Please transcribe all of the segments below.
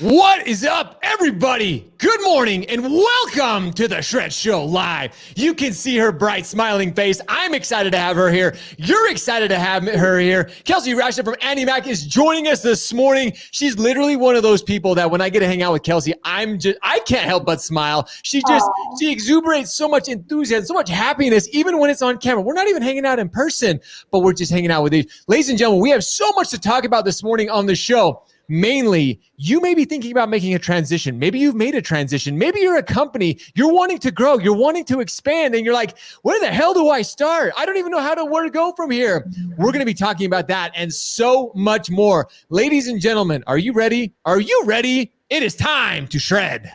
What is up, everybody? Good morning and welcome to the Shred Show Live. You can see her bright, smiling face. I'm excited to have her here. You're excited to have her here. Kelsey Rauchut from Annie Mac is joining us this morning. She's literally one of those people that when I get to hang out with Kelsey, I can't help but smile. She exuberates so much enthusiasm, so much happiness, even when it's on camera. We're not even hanging out in person, but we're just hanging out with you. Ladies and gentlemen, we have so much to talk about this morning on the show. Mainly, you may be thinking about making a transition. Maybe you've made a transition. Maybe you're a company. You're wanting to grow. You're wanting to expand. And you're like, where the hell do I start? I don't even know where to go from here. We're going to be talking about that and so much more. Ladies and gentlemen, are you ready? Are you ready? It is time to shred.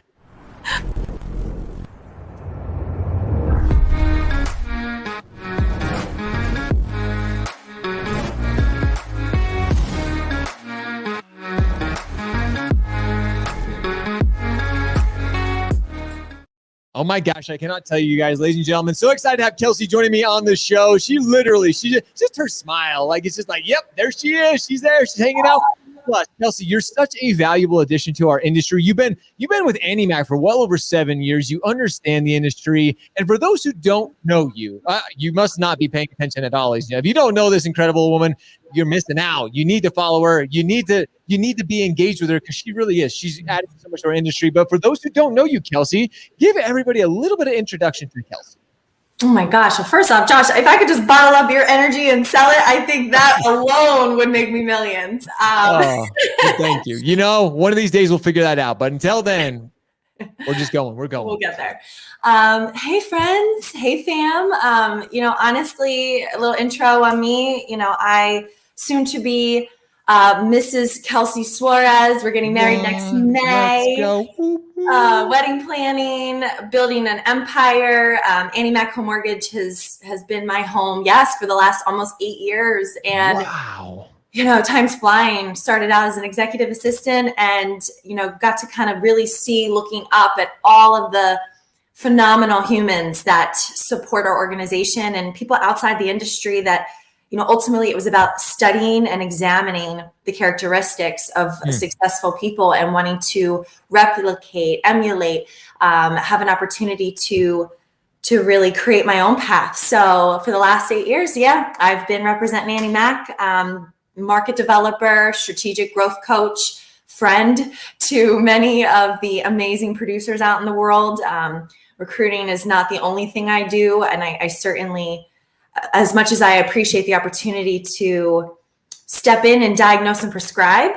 Oh my gosh, I cannot tell you guys, ladies and gentlemen, so excited to have Kelsey joining me on the show. She just her smile, like it's just like, yep, there she is. She's there. She's hanging out. Plus, Kelsey, you're such a valuable addition to our industry. You've been with Annie Mac for well over 7 years. You understand the industry. And for those who don't know you, you must not be paying attention at all. If you don't know this incredible woman, you're missing out. You need to follow her. You need to be engaged with her because she really is. She's added so much to our industry. But for those who don't know you, Kelsey, give everybody a little bit of introduction to Kelsey. Oh my gosh. Well, first off, Josh, if I could just bottle up your energy and sell it, I think that alone would make me millions. Thank you. One of these days we'll figure that out. But until then, we're just going. We're going. We'll get there. Hey, friends. Hey, fam. Honestly, a little intro on me. I soon to be Mrs. Kelsey Suarez. We're getting married next May. Let's go. Wedding planning, building an empire. Annie Mac Home Mortgage has been my home, for the last almost 8 years. And wow. Time's flying. Started out as an executive assistant and, got to kind of really see, looking up at all of the phenomenal humans that support our organization and people outside the industry that, ultimately it was about studying and examining the characteristics of successful people and wanting to replicate, emulate, have an opportunity to really create my own path. So for the last 8 years, I've been representing Annie Mac, market developer, strategic growth coach, friend to many of the amazing producers out in the world. Recruiting is not the only thing I do. And I certainly, as much as I appreciate the opportunity to step in and diagnose and prescribe,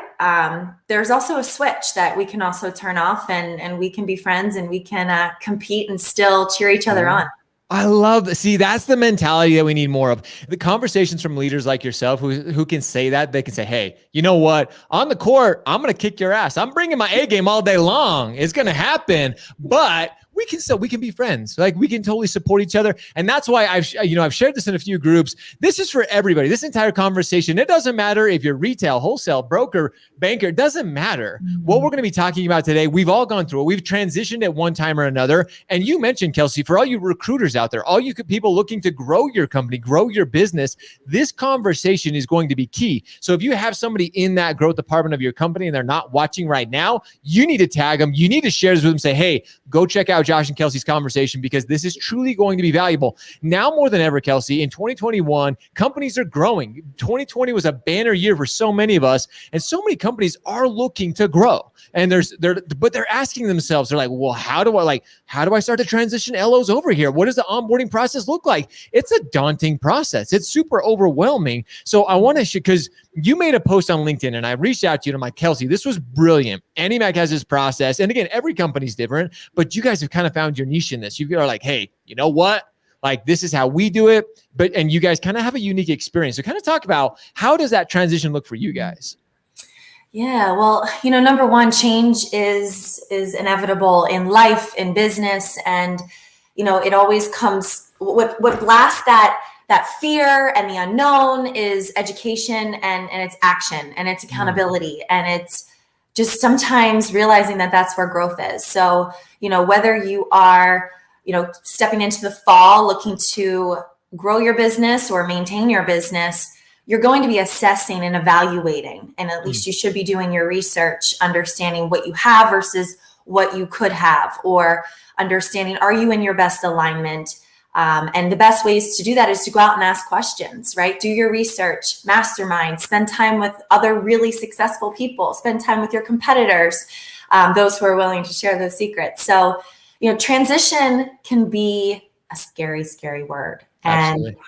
there's also a switch that we can also turn off and we can be friends and we can compete and still cheer each other on. I love that. See, that's the mentality that we need more of. The conversations from leaders like yourself who can say that. They can say, hey, you know what? On the court, I'm going to kick your ass. I'm bringing my A game all day long. It's going to happen. But we can be friends. Like we can totally support each other. And that's why I've shared this in a few groups. This is for everybody. This entire conversation, it doesn't matter if you're retail, wholesale, broker, banker, it doesn't matter. What we're going to be talking about today, we've all gone through it. We've transitioned at one time or another. And you mentioned, Kelsey, for all you recruiters out there, all you people looking to grow your company, grow your business, this conversation is going to be key. So if you have somebody in that growth department of your company and they're not watching right now, you need to tag them. You need to share this with them. Say, hey, go check out Josh and Kelsey's conversation because this is truly going to be valuable. Now more than ever, Kelsey, in 2021, companies are growing. 2020 was a banner year for so many of us, and so many companies are looking to grow. And but they're asking themselves, they're like, well, how do I start to transition LOs over here? What does the onboarding process look like? It's a daunting process. It's super overwhelming. So I want to, because you made a post on LinkedIn and I reached out to you and I'm like, Kelsey, this was brilliant. Annie Mac has this process. And again, every company's different, but you guys have kind of found your niche in this. You are like, hey, you know what? Like, this is how we do it. And you guys kind of have a unique experience. So kind of talk about how does that transition look for you guys? Yeah, well, number one, change is inevitable in life, in business. And, it always comes, what blasts that fear and the unknown is education and it's action and it's accountability. And it's just sometimes realizing that that's where growth is. So, whether you are, stepping into the fall, looking to grow your business or maintain your business, you're going to be assessing and evaluating, and at least you should be doing your research, understanding what you have versus what you could have, or understanding, are you in your best alignment? And the best ways to do that is to go out and ask questions, right? Do your research, mastermind, spend time with other really successful people, spend time with your competitors, those who are willing to share those secrets. So, transition can be a scary, scary word. Absolutely. And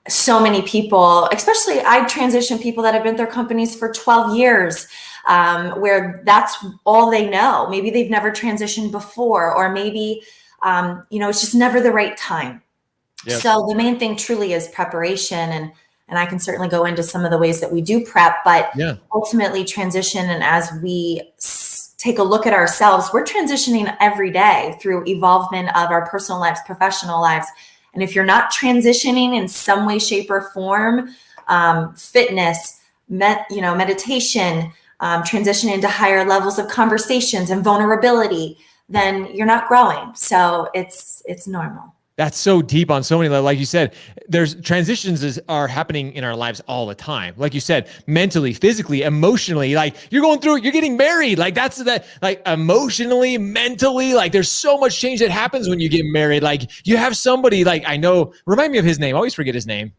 so many people, especially I transition people that have been at their companies for 12 years, where that's all they know. Maybe they've never transitioned before, or maybe, it's just never the right time. Yep. So the main thing truly is preparation, and I can certainly go into some of the ways that we do prep, but ultimately transition. And as we take a look at ourselves, we're transitioning every day through evolvement of our personal lives, professional lives. And if you're not transitioning in some way, shape, or form, fitness, meditation, transition into higher levels of conversations and vulnerability, then you're not growing. So it's normal. That's so deep on so many levels. Like you said, there's transitions are happening in our lives all the time. Like you said, mentally, physically, emotionally, like you're going through it, you're getting married. Like like emotionally, mentally, like there's so much change that happens when you get married. Like you have somebody, like I know, remind me of his name. I always forget his name.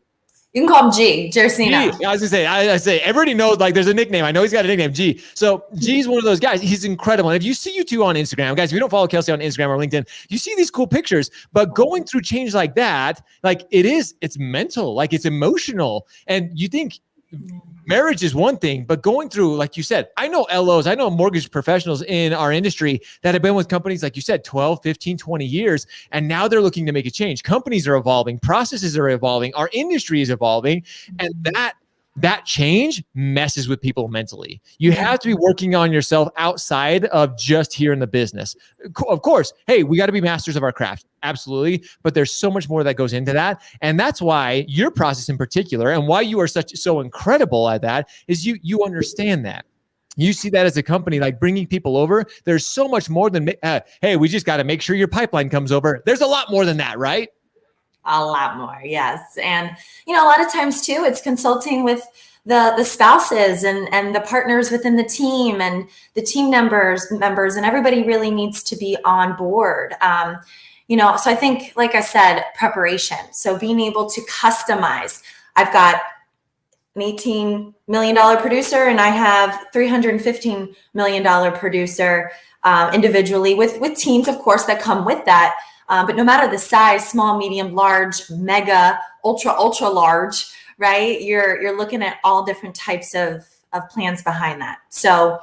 You can call him G, Jersina. G. I was gonna say, I say everybody knows, like there's a nickname. I know he's got a nickname, G. So G's one of those guys. He's incredible. And if you see you two on Instagram, guys, if you don't follow Kelsey on Instagram or LinkedIn, you see these cool pictures, but going through change like that, like it's mental, like it's emotional. And you think marriage is one thing, but going through, like you said, I know LOs, I know mortgage professionals in our industry that have been with companies, like you said, 12, 15, 20 years, and now they're looking to make a change. Companies are evolving, processes are evolving, our industry is evolving, and that change messes with people mentally. You have to be working on yourself outside of just here in the business. Of course, hey, we got to be masters of our craft. Absolutely. But there's so much more that goes into that. And that's why your process in particular, and why you are so incredible at that, is you understand that. You see that as a company, like bringing people over. There's so much more than, hey, we just got to make sure your pipeline comes over. There's a lot more than that, right? A lot more, yes. And, a lot of times too, it's consulting with the spouses and the partners within the team and the team members, and everybody really needs to be on board. So I think, like I said, preparation. So being able to customize. I've got an $18 million producer and I have $315 million producer individually with teams, of course, that come with that. But no matter the size, small, medium, large, mega, ultra, ultra large, right? You're looking at all different types of plans behind that. So,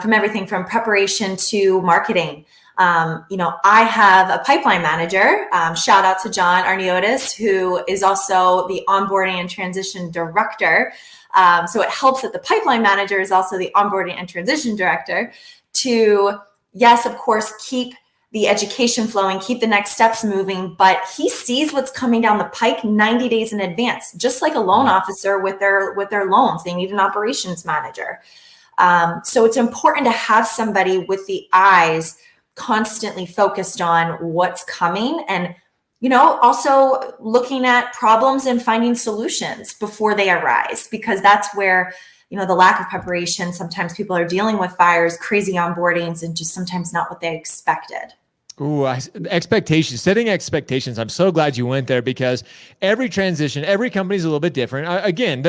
from everything from preparation to marketing. I have a pipeline manager. Shout out to John Arniotis, who is also the onboarding and transition director. So it helps that the pipeline manager is also the onboarding and transition director to, yes, of course, keep the education flowing, keep the next steps moving, but he sees what's coming down the pike 90 days in advance, just like a loan officer with their loans. They need an operations manager. So it's important to have somebody with the eyes constantly focused on what's coming, and also looking at problems and finding solutions before they arise, because that's where the lack of preparation, sometimes people are dealing with fires, crazy onboardings, and just sometimes not what they expected. Ooh, expectations, setting expectations. I'm so glad you went there, because every transition, every company is a little bit different. Again,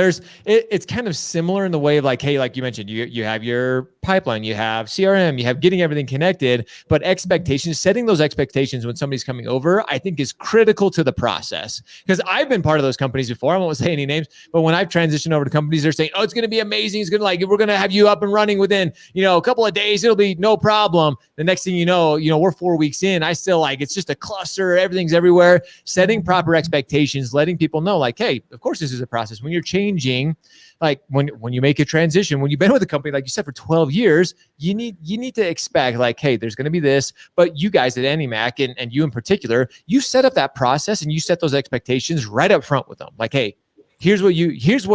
it's kind of similar in the way of like, hey, like you mentioned, you have your pipeline, you have CRM, you have getting everything connected, but expectations, setting those expectations when somebody's coming over, I think is critical to the process. Because I've been part of those companies before. I won't say any names, but when I've transitioned over to companies, they're saying, oh, it's going to be amazing. It's going to we're going to have you up and running within, a couple of days. It'll be no problem. The next thing you know, we're 4 weeks in, I still it's just a cluster, everything's everywhere. Setting proper expectations, letting people know hey, of course this is a process. When you're changing, when you make a transition, when you've been with a company, like you said, for 12 years, you need to expect hey, there's going to be this, but you guys at AndyMac and you in particular, you set up that process and you set those expectations right up front with them. Hey, here's what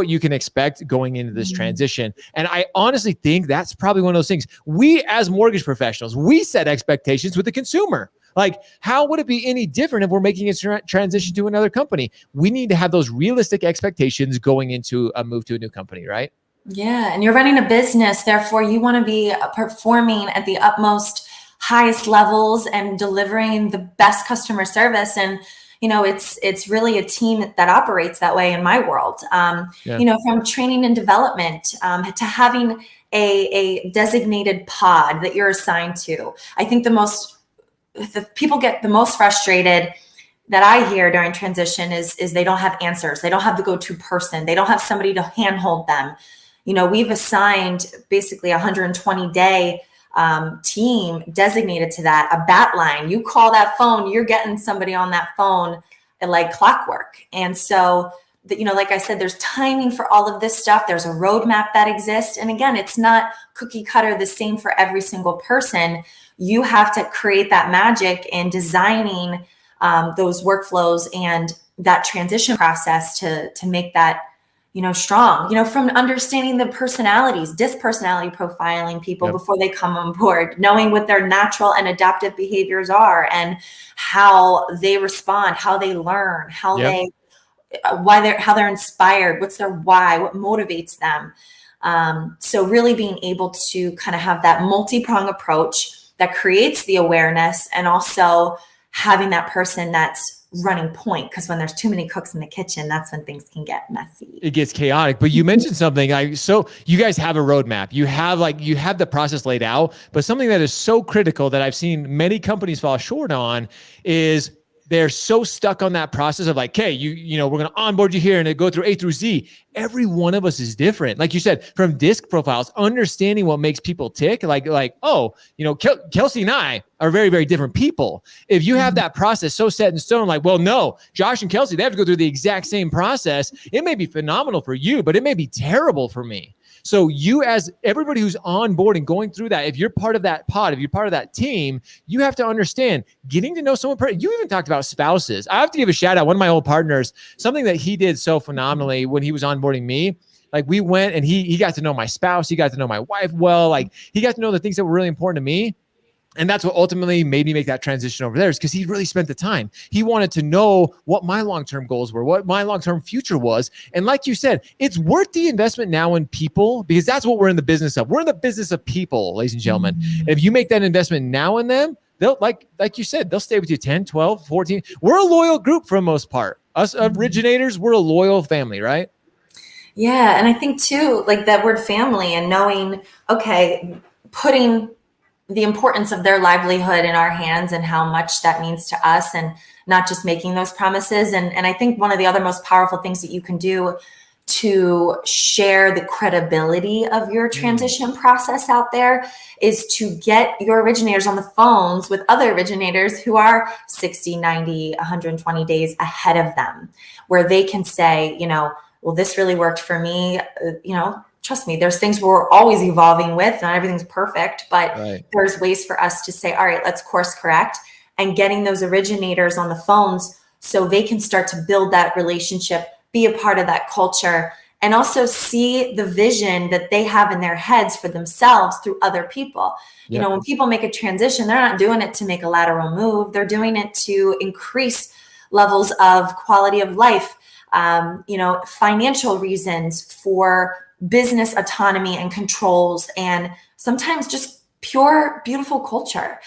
you can expect going into this transition. And I honestly think that's probably one of those things. We as mortgage professionals, we set expectations with the consumer. Like, how would it be any different if we're making a transition to another company? We need to have those realistic expectations going into a move to a new company, right? Yeah. And you're running a business. Therefore, you want to be performing at the utmost highest levels and delivering the best customer service. And, it's really a team that operates that way in my world. From training and development to having a designated pod that you're assigned to. I think the people get the most frustrated that I hear during transition is they don't have answers. They don't have the go-to person. They don't have somebody to handhold them. We've assigned basically a 120-day team designated to that, a bat line. You call that phone, you're getting somebody on that phone like clockwork. And so, like I said, there's timing for all of this stuff. There's a roadmap that exists. And again, it's not cookie cutter, the same for every single person. You have to create that magic in designing those workflows and that transition process to make that strong, from understanding the personalities, dispersonality profiling people before they come on board, knowing what their natural and adaptive behaviors are and how they respond, how they learn, how they're inspired, what's their why, what motivates them. So really being able to kind of have that multi-prong approach that creates the awareness and also having that person that's running point, because when there's too many cooks in the kitchen, that's when things can get messy. It gets chaotic. But you mentioned something so you guys have a roadmap. You have the process laid out, but something that is so critical that I've seen many companies fall short on is they're so stuck on that process of like, hey, we're going to onboard you here and go through A through Z. Every one of us is different. Like you said, from disc profiles, understanding what makes people tick, Kelsey and I are very, very different people. If you have that process so set in stone, like, well, no, Josh and Kelsey, they have to go through the exact same process. It may be phenomenal for you, but it may be terrible for me. So you, as everybody who's on board and going through that, if you're part of that pod, if you're part of that team, you have to understand getting to know someone. You even talked about spouses. I have to give a shout out. One of my old partners, something that he did so phenomenally when he was onboarding me, like we went and he got to know my spouse. He got to know my wife well. Like he got to know the things that were really important to me. And that's what ultimately made me make that transition over there, is because he really spent the time. He wanted to know what my long-term goals were, what my long-term future was. And like you said, it's worth the investment now in people, because that's what we're in the business of. We're in the business of people, ladies and gentlemen. And if you make that investment now in them, they'll, like you said, they'll stay with you 10, 12, 14. We're a loyal group for the most part. Us originators, we're a loyal family, right? Yeah. And I think too, like that word family and knowing, okay, putting the importance of their livelihood in our hands and how much that means to us, and not just making those promises. And I think one of the other most powerful things that you can do to share the credibility of your transition process out there is to get your originators on the phones with other originators who are 60, 90, 120 days ahead of them, where they can say, well, this really worked for me, trust me, there's things we're always evolving with. Not everything's perfect, but there's ways for us to say, all right, let's course correct, and getting those originators on the phones so they can start to build that relationship, be a part of that culture, and also see the vision that they have in their heads for themselves through other people. When people make a transition, they're not doing it to make a lateral move. They're doing it to increase levels of quality of life, financial reasons, for business autonomy and controls, and sometimes just pure, beautiful culture.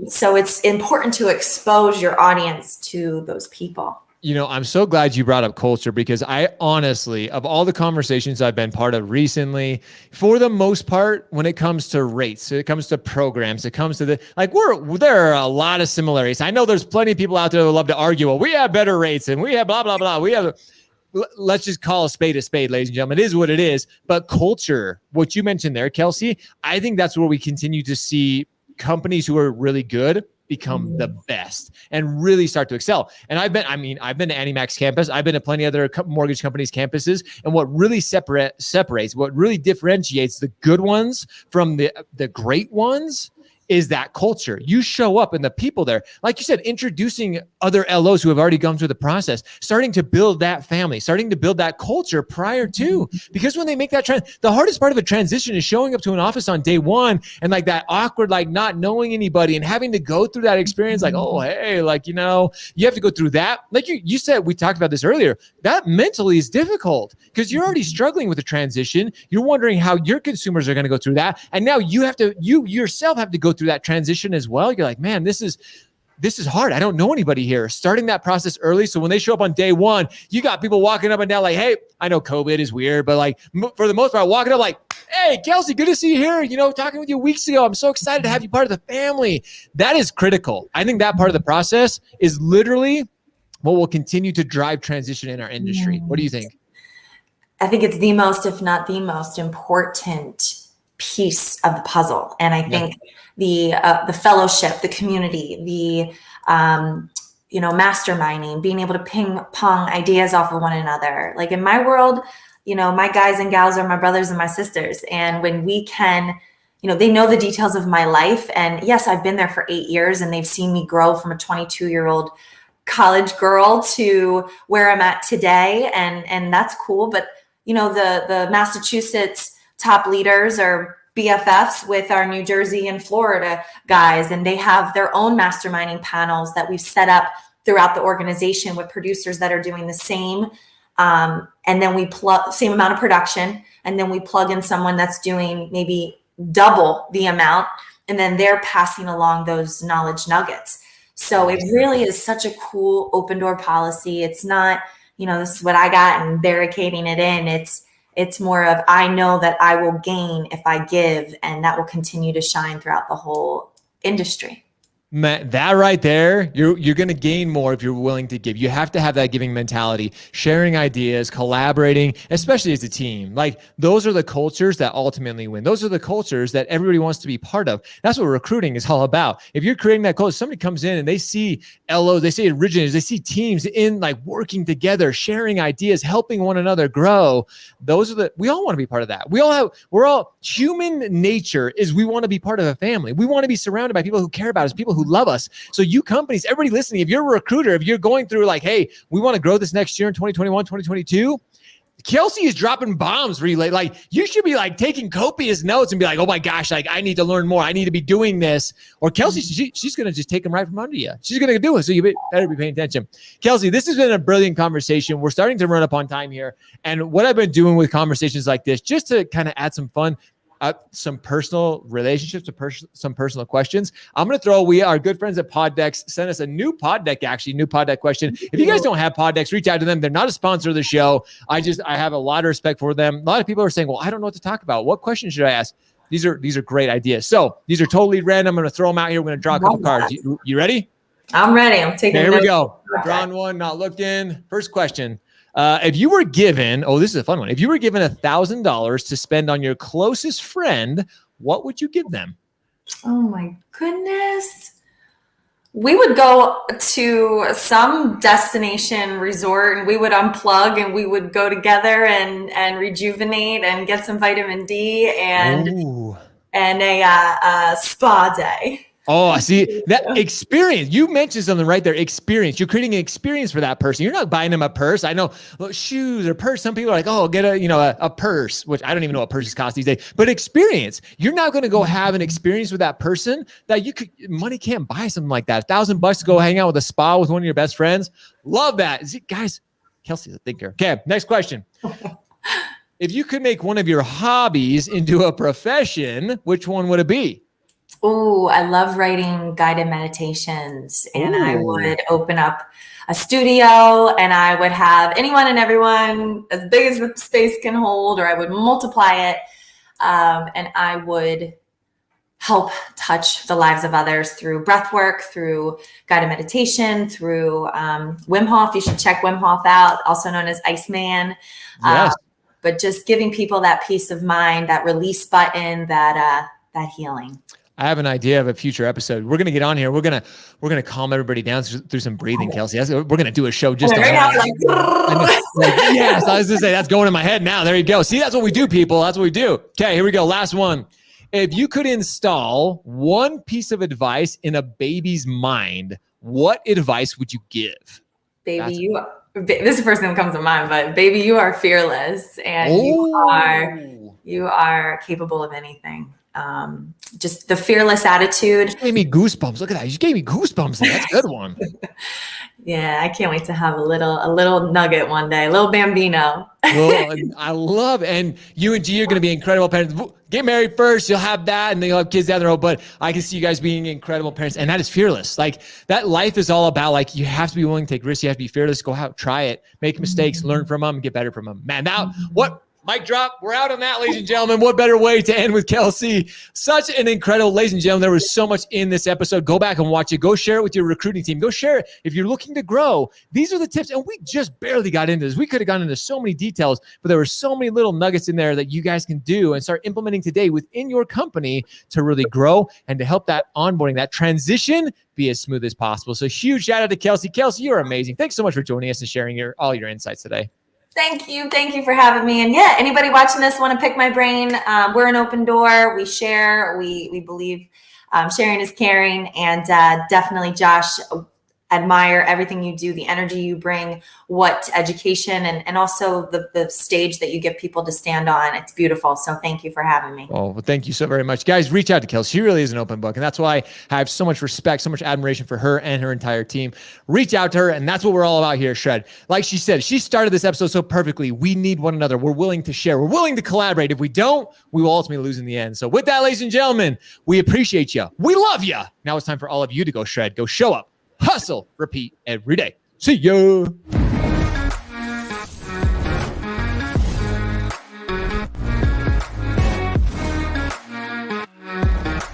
So it's important to expose your audience to those people. I'm so glad you brought up culture, because I honestly, of all the conversations I've been part of recently, for the most part, when it comes to rates, it comes to programs, it comes to there are a lot of similarities. I know there's plenty of people out there that love to argue, well, we have better rates and we have blah, blah, blah. Let's just call a spade, ladies and gentlemen. It is what it is. But culture, what you mentioned there, Kelsey, I think that's where we continue to see companies who are really good become the best and really start to excel. And I've been to AnnieMac's campus. I've been to plenty of other mortgage companies' campuses. And what really separates, what really differentiates the good ones from the great ones is that culture. You show up and the people there, like you said, introducing other LOs who have already gone through the process, starting to build that family, starting to build that culture prior to, because when they make that the hardest part of a transition is showing up to an office on day one and like that awkward, like not knowing anybody and having to go through that experience. Like, oh, hey, like, you know, you have to go through that. Like you said, we talked about this earlier, that mentally is difficult because you're already struggling with the transition. You're wondering how your consumers are going to go through that. And now you yourself have to go through that transition as well. You're like, man, this is hard. I don't know anybody here. Starting that process early. So when they show up on day one, you got people walking up and down like, hey, I know COVID is weird, but like for the most part, walking up like, hey, Kelsey, good to see you here. You know, talking with you weeks ago. I'm so excited to have you part of the family. That is critical. I think that part of the process is literally what will continue to drive transition in our industry. What do you think? I think it's the most, if not the most important piece of the puzzle. And I think the fellowship, the community, the, masterminding, being able to ping pong ideas off of one another. Like in my world, you know, my guys and gals are my brothers and my sisters. And when we can, you know, they know the details of my life. And yes, I've been there for 8 years and they've seen me grow from a 22-year-old college girl to where I'm at today. And that's cool. But, you know, the Massachusetts top leaders are BFFs with our New Jersey and Florida guys, and they have their own masterminding panels that we've set up throughout the organization with producers that are doing the same. And then we plug same amount of production, and then we plug in someone that's doing maybe double the amount, and then they're passing along those knowledge nuggets. So it really is such a cool open door policy. It's not, you know, this is what I got and barricading it in. It's more of, I know that I will gain if I give, and that will continue to shine throughout the whole industry. Matt, that right there, you're going to gain more if you're willing to give. You have to have that giving mentality, sharing ideas, collaborating, especially as a team. Like those are the cultures that ultimately win. Those are the cultures that everybody wants to be part of. That's what recruiting is all about. If you're creating that culture, somebody comes in and they see LOs, they see originators, they see teams in like working together, sharing ideas, helping one another grow. We all want to be part of that. We're all human nature is we want to be part of a family. We want to be surrounded by people who care about us, people who love us. So you companies, everybody listening, if you're a recruiter, if you're going through like, hey, we want to grow this next year in 2021, 2022, Kelsey is dropping bombs relay. Like you should be like taking copious notes and be like, oh my gosh, like I need to learn more. I need to be doing this. Or Kelsey, she's going to just take them right from under you. She's going to do it. So you better be paying attention. Kelsey, this has been a brilliant conversation. We're starting to run up on time here. And what I've been doing with conversations like this, just to kind of add some fun, some personal relationships, some personal questions. I'm going to throw, our good friends at Poddex sent us a new pod deck question. If you guys don't have Poddex, reach out to them. They're not a sponsor of the show. I have a lot of respect for them. A lot of people are saying, well, I don't know what to talk about. What question should I ask? These are great ideas. So these are totally random. I'm going to throw them out here. We're going to draw a couple cards. You ready? I'm ready. I'm taking Here we go. Drawing one, not looking. First question. If you were given, this is a fun one. If you were given $1,000 to spend on your closest friend, what would you give them? Oh my goodness. We would go to some destination resort and we would unplug and we would go together and rejuvenate and get some vitamin D and a spa day. Oh, see that experience. You mentioned something right there. Experience. You're creating an experience for that person. You're not buying them a purse. I know shoes or purse. Some people are like, oh, get a purse, which I don't even know what purses cost these days. But experience. You're not going to go have an experience with that person that money can't buy something like that. $1,000 to go hang out with a spa with one of your best friends. Love that. Guys, Kelsey's a thinker. Okay, next question. If you could make one of your hobbies into a profession, which one would it be? Oh, I love writing guided meditations, and I would open up a studio and I would have anyone and everyone as big as the space can hold, or I would multiply it. And I would help touch the lives of others through breath work, through guided meditation, through Wim Hof. You should check Wim Hof out, also known as Iceman. Yes. But just giving people that peace of mind, that release button, that healing. I have an idea of a future episode. We're going to get on here. We're going to calm everybody down through some breathing, Kelsey. We're going to do a show just on that. Yes, I was going to say that's going in my head now. There you go. See, that's what we do, people. That's what we do. Okay, here we go. Last one. If you could install one piece of advice in a baby's mind, what advice would you give? Baby, this is the first thing that comes to mind, but baby, you are fearless and you are capable of anything. Just the fearless attitude. You gave me goosebumps. Look at that. You gave me goosebumps. That's a good one. Yeah, I can't wait to have a little nugget one day, a little bambino. Well, I love it. And you and G are going to be incredible parents. Get married first, you'll have that, and then you'll have kids down the road. But I can see you guys being incredible parents, and that is fearless. Like, that life is all about, like, you have to be willing to take risks. You have to be fearless. Go out, try it, make mistakes, learn from them, get better from them. Man, now what? Mic drop. We're out on that, ladies and gentlemen. What better way to end with Kelsey? Such an incredible, ladies and gentlemen. There was so much in this episode. Go back and watch it. Go share it with your recruiting team. Go share it if you're looking to grow. These are the tips, and we just barely got into this. We could have gone into so many details, but there were so many little nuggets in there that you guys can do and start implementing today within your company to really grow and to help that onboarding, that transition, be as smooth as possible. So huge shout out to Kelsey. Kelsey, you're amazing. Thanks so much for joining us and sharing all your insights today. Thank you for having me. And yeah, anybody watching this want to pick my brain? We're an open door. We share. We believe sharing is caring. And definitely, Josh, admire everything you do, the energy you bring, what education, and also the stage that you give people to stand on. It's beautiful. So thank you for having me. Oh, well, thank you so very much. Guys, reach out to Kelsey. She really is an open book. And that's why I have so much respect, so much admiration for her and her entire team. Reach out to her. And that's what we're all about here at Shred. Like she said, she started this episode so perfectly. We need one another. We're willing to share. We're willing to collaborate. If we don't, we will ultimately lose in the end. So with that, ladies and gentlemen, we appreciate you. We love you. Now it's time for all of you to go shred, go show up, hustle, repeat every day. See ya.